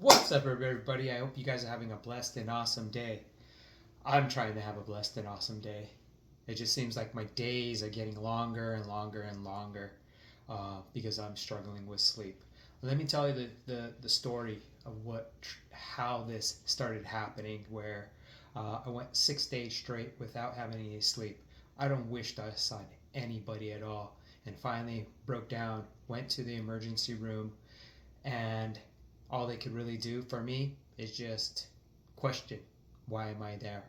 What's up, everybody? I hope you guys are having a blessed and awesome day. I'm trying to have a blessed and awesome day. It just seems like my days are getting longer and longer and longer because I'm struggling with sleep. Let me tell you the story of how this started happening. Where I went 6 days straight without having any sleep. I don't wish this on anybody at all. And finally broke down, went to the emergency room, and all they could really do for me is just question, why am I there?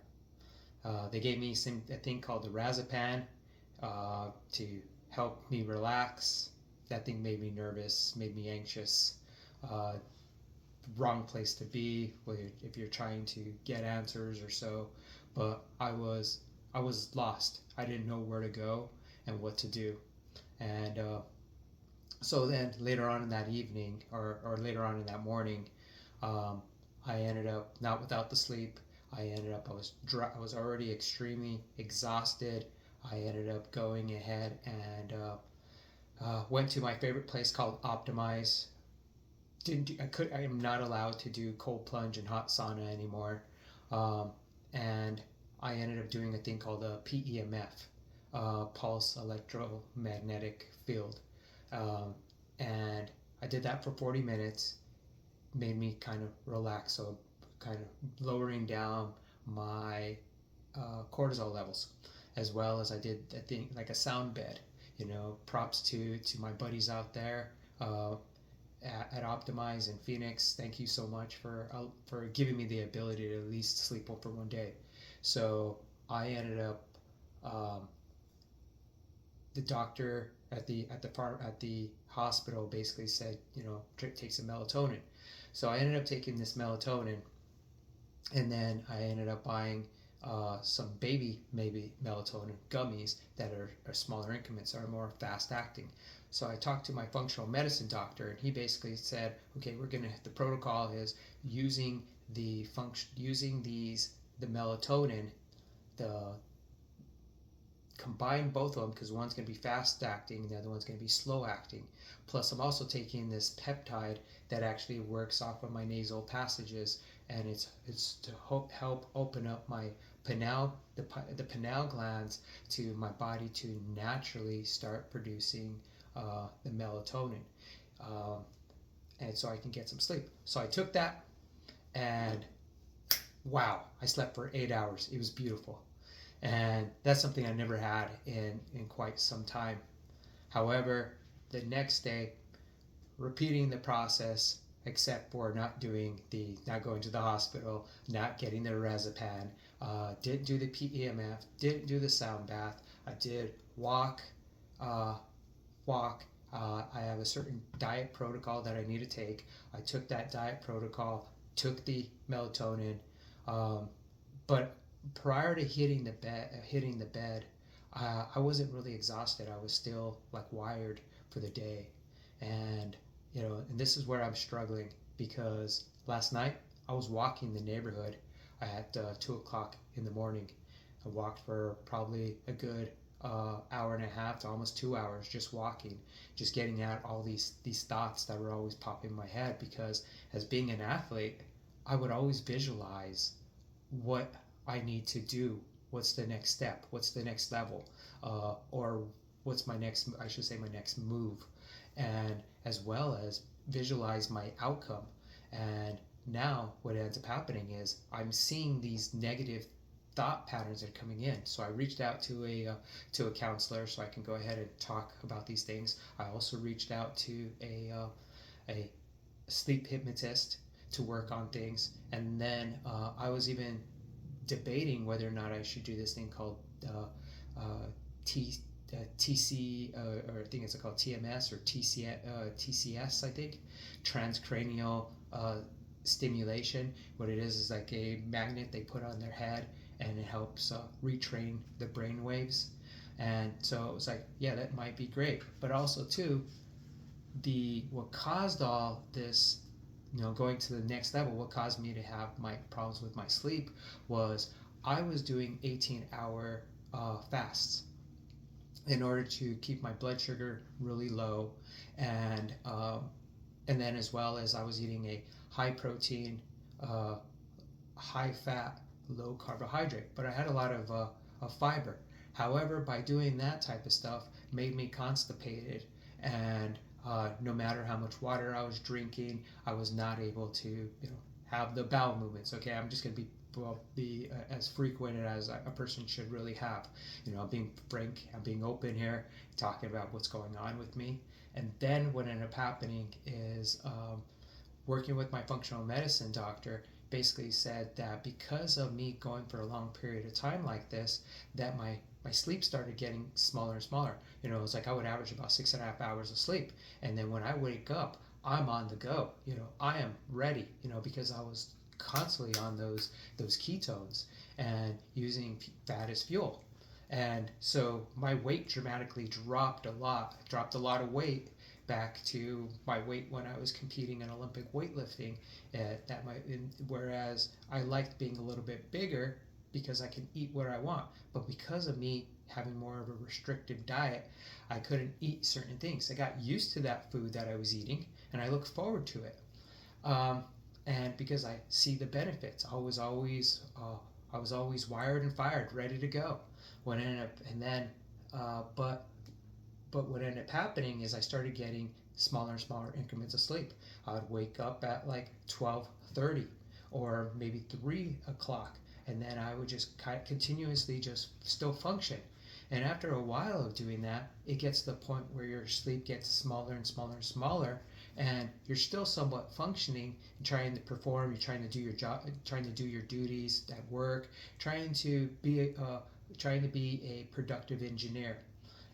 They gave me a thing called the Razapam to help me relax. That thing made me nervous, made me anxious. Uh, Wrong place to be if you're trying to get answers or so. But I was lost. I didn't know where to go and what to do. And so then later on in that evening, or later on in that morning, um, I ended up not without the sleep. I was already extremely exhausted. I ended up going ahead and went to my favorite place called Optimize. I am not allowed to do cold plunge and hot sauna anymore, um, and I ended up doing a thing called a PEMF, pulse electromagnetic field, um, and I did that for 40 minutes. Made me kind of relax, so kind of lowering down my cortisol levels, as well as I did a thing like a sound bed. Props to my buddies out there at Optimize in Phoenix. Thank you so much for giving me the ability to at least sleep for one day. So I ended up um, the doctor at the hospital basically said, take some melatonin. So I ended up taking this melatonin, and then I ended up buying some baby maybe melatonin gummies that are smaller increments, are more fast acting. So I talked to my functional medicine doctor, and he basically said, okay, the protocol is using the melatonin, the combine both of them, because one's going to be fast acting and the other one's going to be slow acting. Plus, I'm also taking this peptide that actually works off of my nasal passages, and it's to help open up my the pineal glands to my body to naturally start producing the melatonin, um, and so I can get some sleep. So I took that, and wow, I slept for 8 hours. It was beautiful. And that's something I never had in quite some time. However, the next day, repeating the process, except for not going to the hospital, not getting the Razapam, didn't do the PEMF, didn't do the sound bath. I did uh, walk. I have a certain diet protocol that I need to take. I took that diet protocol, took the melatonin, um, but prior to hitting the bed, I wasn't really exhausted. I was still like wired for the day, and and this is where I'm struggling, because last night I was walking the neighborhood at 2 o'clock in the morning. I walked for probably a good hour and a half to almost 2 hours, just walking, just getting out all these thoughts that were always popping in my head. Because as being an athlete, I would always visualize what I need to do. What's the next step? What's the next level? Or what's I should say, my next move, and as well as visualize my outcome. And now what ends up happening is I'm seeing these negative thought patterns that are coming in. So I reached out to a counselor so I can go ahead and talk about these things. I also reached out to a sleep hypnotist to work on things, and then I was even debating whether or not I should do this thing called uh, T, TC, or I think it's called TMS or TCS, I think, transcranial stimulation. What it is like a magnet they put on their head, and it helps retrain the brain waves. And so it was like, yeah, that might be great. But also too, the what caused all this, going to the next level, what caused me to have my problems with my sleep was I was doing 18-hour fasts in order to keep my blood sugar really low, and and then as well as I was eating a high protein, uh, high fat, low carbohydrate, but I had a lot of fiber. However, by doing that type of stuff, made me constipated, and no matter how much water I was drinking, I was not able to, have the bowel movements. Okay, I'm just going to be as frequent as a person should really have. I'm being frank, I'm being open here, talking about what's going on with me. And then what ended up happening is working with my functional medicine doctor basically said that because of me going for a long period of time like this, that my sleep started getting smaller and smaller. It's like I would average about 6.5 hours of sleep, and then when I wake up, I'm on the go. I am ready. Because I was constantly on those ketones and using fat as fuel, and so my weight dramatically dropped a lot. I dropped a lot of weight back to my weight when I was competing in Olympic weightlifting. Whereas I liked being a little bit bigger because I can eat what I want, but because of me having more of a restrictive diet, I couldn't eat certain things. I got used to that food that I was eating, and I look forward to it. Um, and because I see the benefits, I was always wired and fired, ready to go. When I ended up, and then, but what ended up happening is I started getting smaller and smaller increments of sleep. I would wake up at like 12:30 or maybe 3 o'clock, and then I would just continuously just still function. And after a while of doing that, it gets to the point where your sleep gets smaller and smaller and smaller, and you're still somewhat functioning, trying to perform, you're trying to do your job, trying to do your duties at work, trying to be a productive engineer.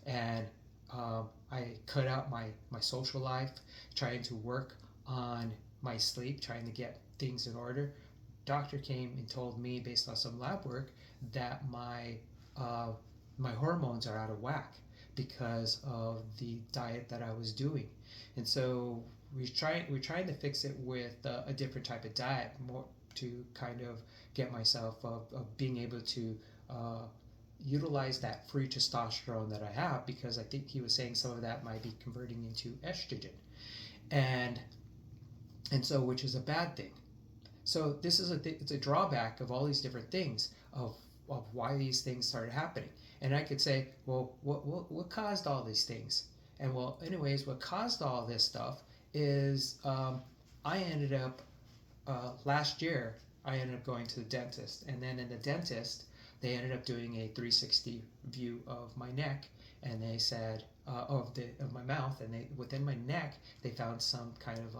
And I cut out my social life, trying to work on my sleep, trying to get things in order. Doctor came and told me, based on some lab work, that my hormones are out of whack because of the diet that I was doing. And so we're trying to fix it with a different type of diet, more to kind of get myself of being able to uh, utilize that free testosterone that I have, because I think he was saying some of that might be converting into estrogen, and so, which is a bad thing. So this is it's a drawback of all these different things of why these things started happening. And I could say, well, what caused all these things? And well, anyways, what caused all this stuff is I ended up last year. I ended up going to the dentist, and then in the dentist, they ended up doing a 360 view of my neck, and they said of my mouth, and they within my neck they found some kind of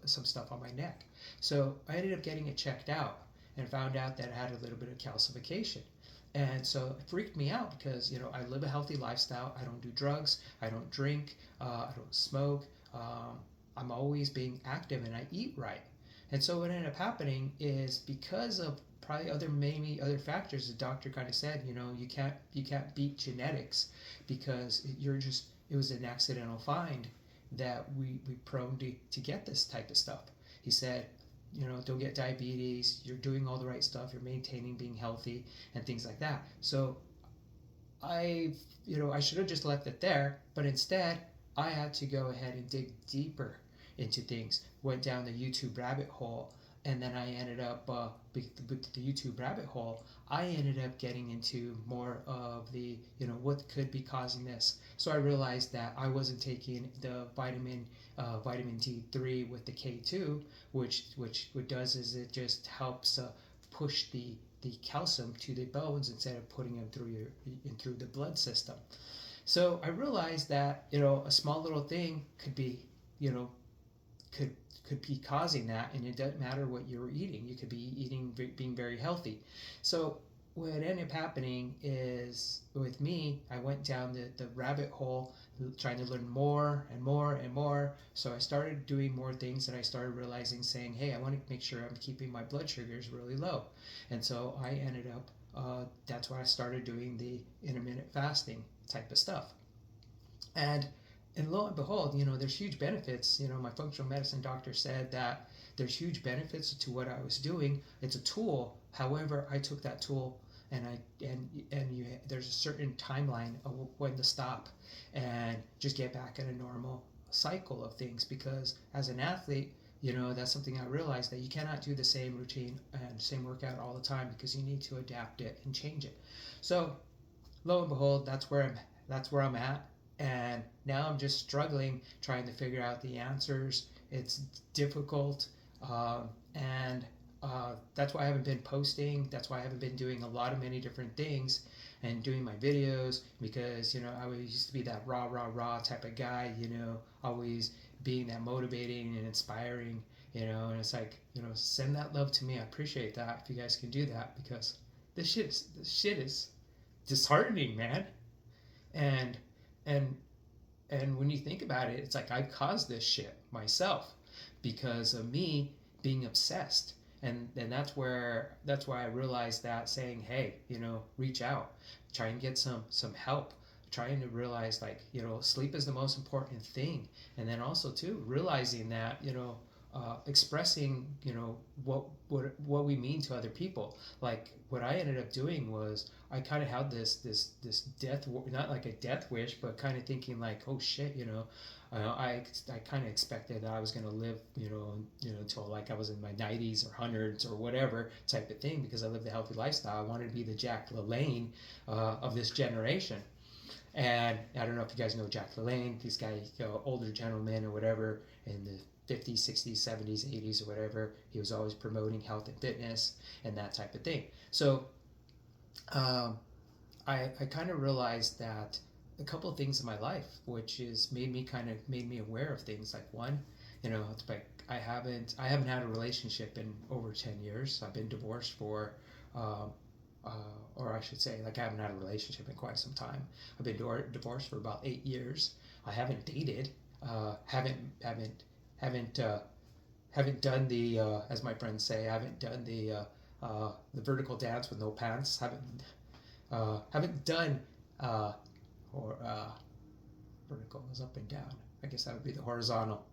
some stuff on my neck. So I ended up getting it checked out and found out that it had a little bit of calcification. And so it freaked me out because I live a healthy lifestyle. I don't do drugs. I don't drink. I don't smoke. I'm always being active and I eat right. And so what ended up happening is, because of probably maybe other factors, the doctor kind of said, you can't beat genetics, because it was an accidental find that we prone to get this type of stuff. He said, don't get diabetes, you're doing all the right stuff, you're maintaining being healthy and things like that. So I should have just left it there, but instead I had to go ahead and dig deeper into things, went down the YouTube rabbit hole, and then I ended up with the YouTube rabbit hole, I ended up getting into more of the what could be causing this. So I realized that I wasn't taking the vitamin D3 with the K2, which what does is it just helps push the calcium to the bones instead of putting them through the blood system. So I realized that a small little thing could be could be causing that, and it doesn't matter what you're eating. You could be being very healthy. So what ended up happening is, with me, I went down the rabbit hole trying to learn more and more and more. So I started doing more things, and I started realizing, saying, hey, I want to make sure I'm keeping my blood sugars really low. And so I ended up that's why I started doing the intermittent fasting type of stuff. And lo and behold, there's huge benefits. My functional medicine doctor said that there's huge benefits to what I was doing. It's a tool. However, I took that tool, and there's a certain timeline of when to stop and just get back at a normal cycle of things, because as an athlete, that's something I realized, that you cannot do the same routine and same workout all the time, because you need to adapt it and change it. So lo and behold, that's where I'm at, and now I'm just struggling trying to figure out the answers. It's difficult, and that's why I haven't been posting. That's why I haven't been doing a lot of many different things and doing my videos, because I always used to be that rah type of guy, always being that motivating and inspiring, and it's like, send that love to me. I appreciate that if you guys can do that, because this shit is disheartening, man. And and and when you think about it, it's like I caused this shit myself because of me being obsessed. And that's why I realized that, saying, hey, reach out, try and get some help, trying to realize, like, sleep is the most important thing. And then also too realizing that, expressing, what we mean to other people. Like, what I ended up doing was, I kind of had this death, not like a death wish, but kind of thinking like, oh shit, I kind of expected that I was gonna live, until like I was in my 90s or hundreds or whatever type of thing, because I lived a healthy lifestyle. I wanted to be the Jack LaLanne of this generation. And I don't know if you guys know Jack LaLanne, this guy, older gentleman or whatever, in the 50s, 60s, 70s, 80s, or whatever. He was always promoting health and fitness and that type of thing. So um, I kind of realized that a couple of things in my life, which is made me aware of things. Like, one, it's like I haven't had a relationship in over 10 years. I've been divorced for um, or I should say, like, I haven't had a relationship in quite some time. I've been divorced for about 8 years. I haven't dated. Haven't done the, as my friends say, I haven't done the vertical dance with no pants. Haven't done or vertical is up and down. I guess that would be the horizontal.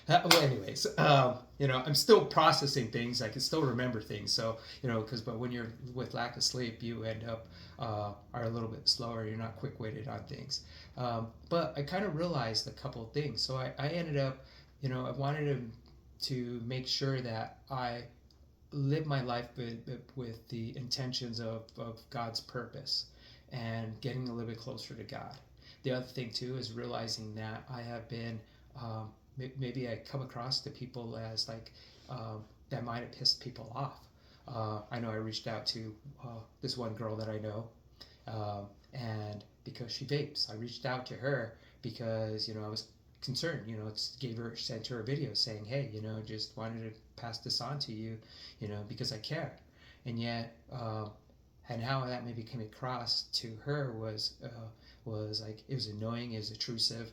Well, anyways, I'm still processing things. I can still remember things. So, but when you're with lack of sleep, you end up are a little bit slower. You're not quick-witted on things. But I kind of realized a couple of things. So I ended up, I wanted to make sure that I live my life with the intentions of God's purpose and getting a little bit closer to God. The other thing too is realizing that I have been, maybe I come across to people as like, that might have pissed people off. I know I reached out to this one girl that I know, and because she vapes, I reached out to her because I was concerned. Sent her a video saying, hey, just wanted to pass this on to you, because I care. And yet, and how that maybe came across to her was like, it was annoying, it was intrusive,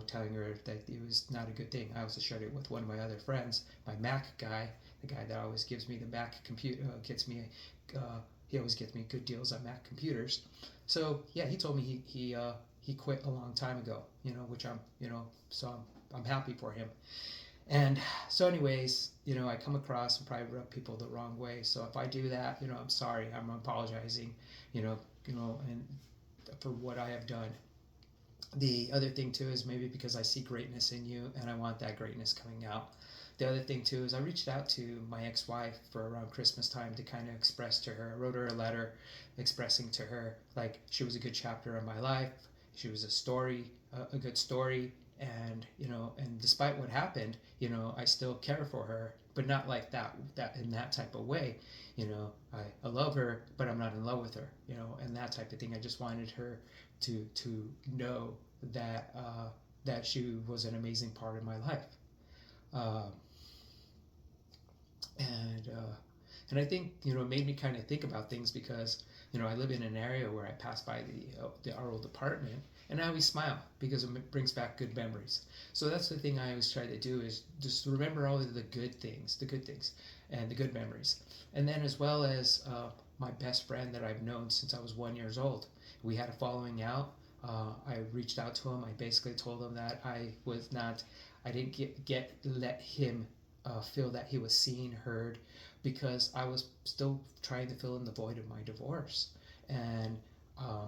telling her that it was not a good thing. I also shared it with one of my other friends, my Mac guy, the guy that always gives me the Mac computer, he always gets me good deals on Mac computers. So yeah, he told me he quit a long time ago, which so I'm happy for him. And so anyways, I come across and probably rub people the wrong way. So if I do that, I'm sorry. I'm apologizing, and for what I have done. The other thing too is maybe because I see greatness in you and I want that greatness coming out. The other thing too is I reached out to my ex-wife for around Christmas time to kind of express to her. I wrote her a letter expressing to her, like, she was a good chapter of my life. She was a good story, and and despite what happened, I still care for her, but not like that in that type of way. I love her, but I'm not in love with her, and that type of thing. I just wanted her to know that that she was an amazing part of my life. uh, and I think it made me kind of think about things, because I live in an area where I pass by our old apartment, and I always smile because it brings back good memories. So that's the thing I always try to do, is just remember all of the good things, and the good memories. And then, as well as my best friend that I've known since I was 1 year old, we had a following out. I reached out to him. I basically told him that I didn't let him feel that he was seen, heard, because I was still trying to fill in the void of my divorce. And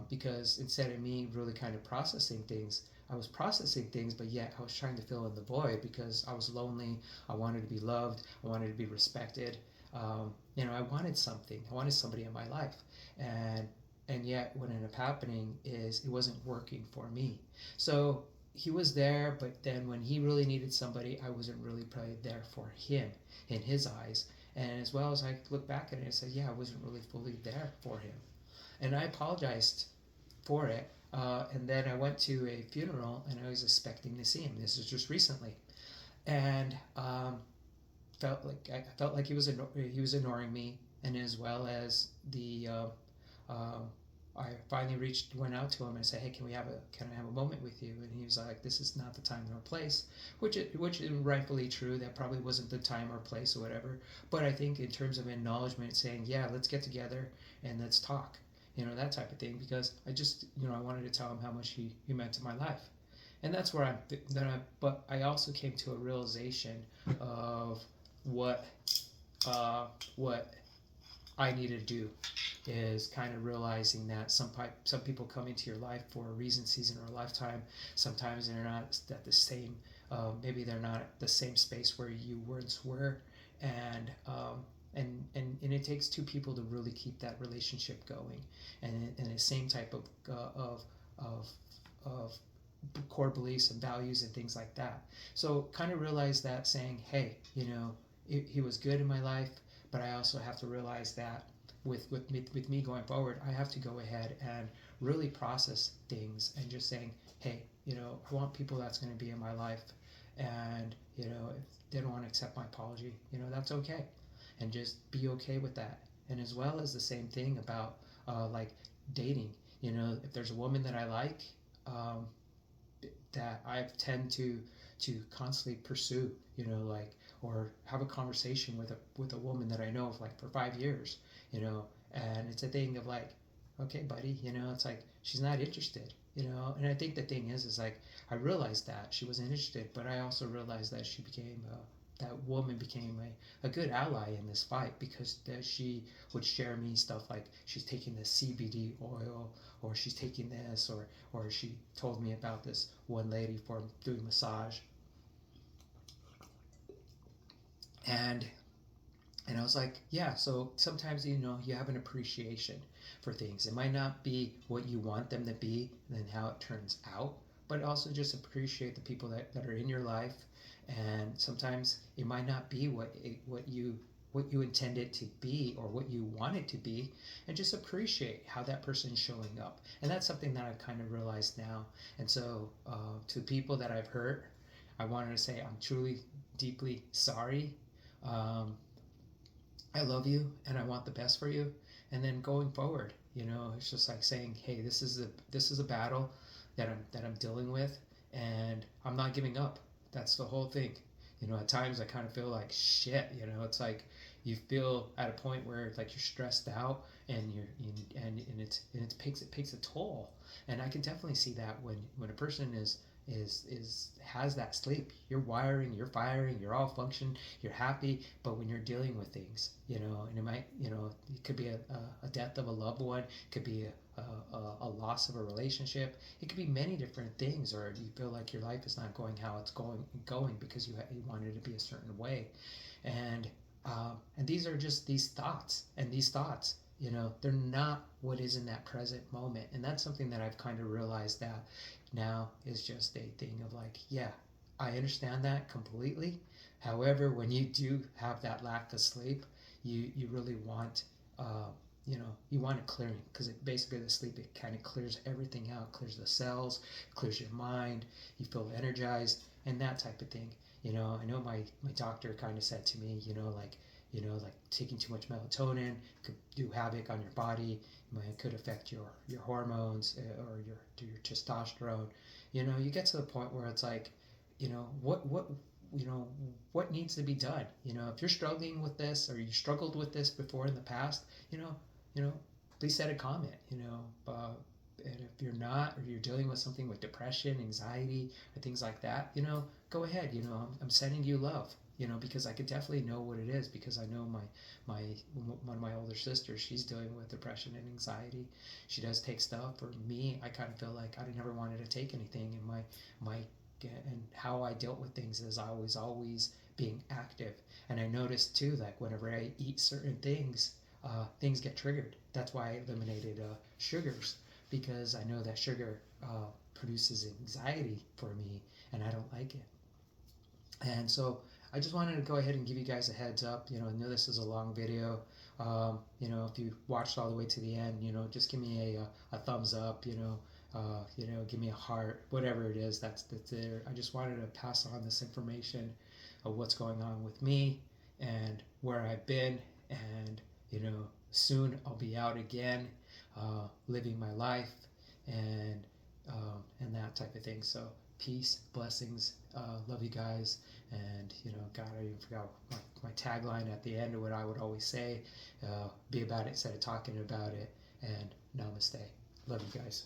because instead of me really kind of processing things, I was processing things, but yet I was trying to fill in the void because I was lonely. I wanted to be loved. I wanted to be respected. I wanted something. I wanted somebody in my life, and yet what ended up happening is it wasn't working for me. So he was there, but then when he really needed somebody, I wasn't really probably there for him in his eyes. And as well as I look back at it and said, yeah, I wasn't really fully there for him. And I apologized for it. And then I went to a funeral and I was expecting to see him. This was just recently. And I felt like he was ignoring me, and as well as I finally went out to him and I said, "Hey, can I have a moment with you?" And he was like, "This is not the time nor place," which is rightfully true. That probably wasn't the time or place or whatever. But I think in terms of acknowledgement, saying, "Yeah, let's get together and let's talk," that type of thing, because I just, I wanted to tell him how much he meant to my life, and that's where But I also came to a realization of what what I needed to do is kind of realizing that some people come into your life for a reason, season, or a lifetime. Sometimes they're not at the same, maybe they're not at the same space where you once were, and it takes two people to really keep that relationship going, and the same type of core beliefs and values and things like that. So kind of realize that, saying, hey, he was good in my life, but I also have to realize that with me going forward, I have to go ahead and really process things and just saying, hey, I want people that's going to be in my life, and if they don't want to accept my apology, that's okay, and just be okay with that. And as well as the same thing about like dating, if there's a woman that I like, that I tend to constantly pursue, or have a conversation with a woman that I know of like for 5 years, and it's a thing of like, okay, buddy, it's like she's not interested, and I think the thing is like I realized that she wasn't interested, but I also realized that that woman became a good ally in this fight, because she would share me stuff like she's taking this CBD oil, or she's taking this, or she told me about this one lady for doing massage, and I was like, yeah, so sometimes, you have an appreciation for things. It might not be what you want them to be and then how it turns out, but also just appreciate the people that are in your life. And sometimes it might not be what you intend it to be or what you want it to be, and just appreciate how that person is showing up. And that's something that I've kind of realized now. And so to people that I've hurt, I wanted to say I'm truly, deeply sorry. Um, I love you and I want the best for you. And then going forward, it's just like saying, hey, this is a battle that I'm dealing with, and I'm not giving up. That's the whole thing. At times I kind of feel like shit. It's like you feel at a point where like you're stressed out, and it takes a toll. And I can definitely see that when a person has that sleep, you're wiring, you're firing, you're all function, you're happy. But when you're dealing with things, and it might, it could be a death of a loved one, it could be a loss of a relationship, it could be many different things, or you feel like your life is not going how it's going because you wanted it to be a certain way, and these are just these thoughts, and these thoughts, they're not what is in that present moment. And that's something that I've kind of realized that now is just a thing of like, yeah, I understand that completely. However, when you do have that lack of sleep, you really want, you want it clearing, because it basically, the sleep, it kind of clears everything out, clears the cells, clears your mind, you feel energized, and that type of thing. I know my doctor kind of said to me, like taking too much melatonin could do havoc on your body. It could affect your hormones, or your testosterone. You get to the point where it's like, what needs to be done. If you're struggling with this, or you struggled with this before in the past, please set a comment. if you're not, or you're dealing with something with depression, anxiety, or things like that, go ahead. I'm sending you love. Because I could definitely know what it is, because I know my one of my older sisters, she's dealing with depression and anxiety. She does take stuff. For me, I kind of feel like I never wanted to take anything, and my and how I dealt with things is I was always being active. And I noticed too, like whenever I eat certain things, things get triggered. That's why I eliminated sugars, because I know that sugar produces anxiety for me, and I don't like it. And so I just wanted to go ahead and give you guys a heads up. I know this is a long video. If you watched all the way to the end, just give me a thumbs up. Give me a heart, whatever it is that's there. I just wanted to pass on this information of what's going on with me and where I've been, and soon I'll be out again, living my life, and that type of thing. So peace, blessings, love you guys, and God, I even forgot my tagline at the end of what I would always say: be about it instead of talking about it, and namaste. Love you guys.